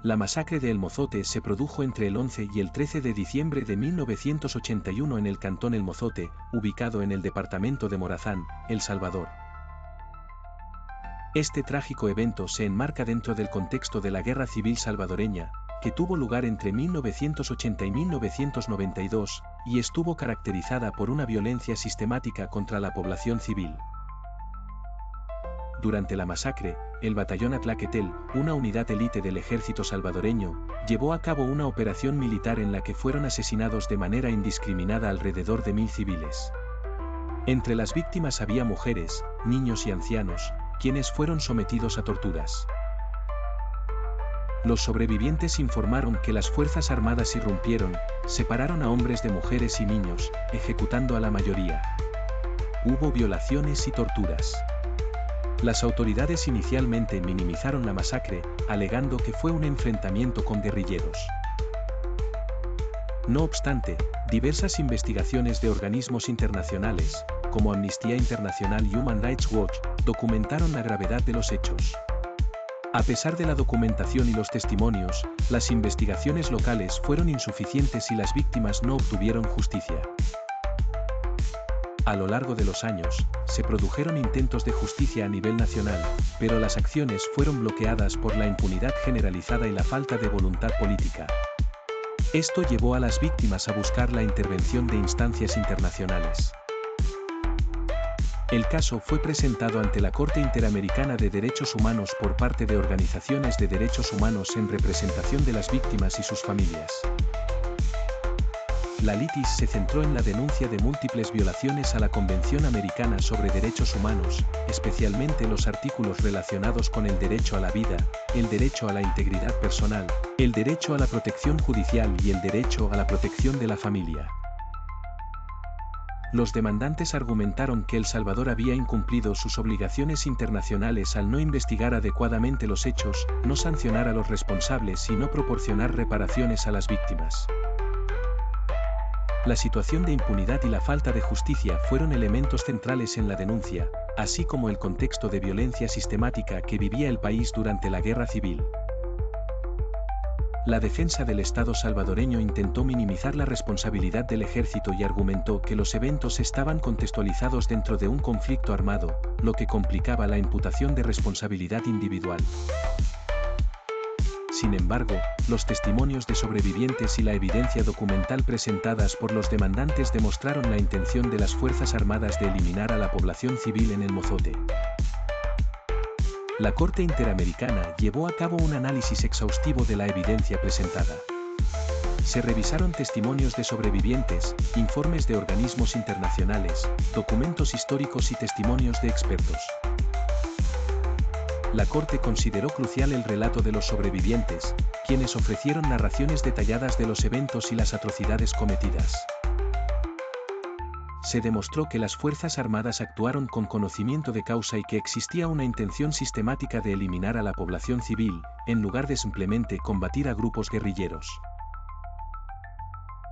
La masacre de El Mozote se produjo entre el 11 y el 13 de diciembre de 1981 en el cantón El Mozote, ubicado en el departamento de Morazán, El Salvador. Este trágico evento se enmarca dentro del contexto de la Guerra Civil Salvadoreña, que tuvo lugar entre 1980 y 1992, y estuvo caracterizada por una violencia sistemática contra la población civil. Durante la masacre, el batallón Atlaquetel, una unidad élite del ejército salvadoreño, llevó a cabo una operación militar en la que fueron asesinados de manera indiscriminada alrededor de 1000 civiles. Entre las víctimas había mujeres, niños y ancianos, quienes fueron sometidos a torturas. Los sobrevivientes informaron que las Fuerzas Armadas irrumpieron, separaron a hombres de mujeres y niños, ejecutando a la mayoría. Hubo violaciones y torturas. Las autoridades inicialmente minimizaron la masacre, alegando que fue un enfrentamiento con guerrilleros. No obstante, diversas investigaciones de organismos internacionales, como Amnistía Internacional y Human Rights Watch, documentaron la gravedad de los hechos. A pesar de la documentación y los testimonios, las investigaciones locales fueron insuficientes y las víctimas no obtuvieron justicia. A lo largo de los años, se produjeron intentos de justicia a nivel nacional, pero las acciones fueron bloqueadas por la impunidad generalizada y la falta de voluntad política. Esto llevó a las víctimas a buscar la intervención de instancias internacionales. El caso fue presentado ante la Corte Interamericana de Derechos Humanos por parte de organizaciones de derechos humanos en representación de las víctimas y sus familias. La litis se centró en la denuncia de múltiples violaciones a la Convención Americana sobre Derechos Humanos, especialmente los artículos relacionados con el derecho a la vida, el derecho a la integridad personal, el derecho a la protección judicial y el derecho a la protección de la familia. Los demandantes argumentaron que El Salvador había incumplido sus obligaciones internacionales al no investigar adecuadamente los hechos, no sancionar a los responsables y no proporcionar reparaciones a las víctimas. La situación de impunidad y la falta de justicia fueron elementos centrales en la denuncia, así como el contexto de violencia sistemática que vivía el país durante la Guerra Civil. La defensa del Estado salvadoreño intentó minimizar la responsabilidad del ejército y argumentó que los eventos estaban contextualizados dentro de un conflicto armado, lo que complicaba la imputación de responsabilidad individual. Sin embargo, los testimonios de sobrevivientes y la evidencia documental presentadas por los demandantes demostraron la intención de las Fuerzas Armadas de eliminar a la población civil en El Mozote. La Corte Interamericana llevó a cabo un análisis exhaustivo de la evidencia presentada. Se revisaron testimonios de sobrevivientes, informes de organismos internacionales, documentos históricos y testimonios de expertos. La Corte consideró crucial el relato de los sobrevivientes, quienes ofrecieron narraciones detalladas de los eventos y las atrocidades cometidas. Se demostró que las Fuerzas Armadas actuaron con conocimiento de causa y que existía una intención sistemática de eliminar a la población civil, en lugar de simplemente combatir a grupos guerrilleros.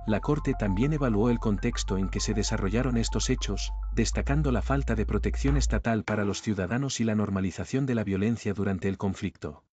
La Corte también evaluó el contexto en que se desarrollaron estos hechos, destacando la falta de protección estatal para los ciudadanos y la normalización de la violencia durante el conflicto.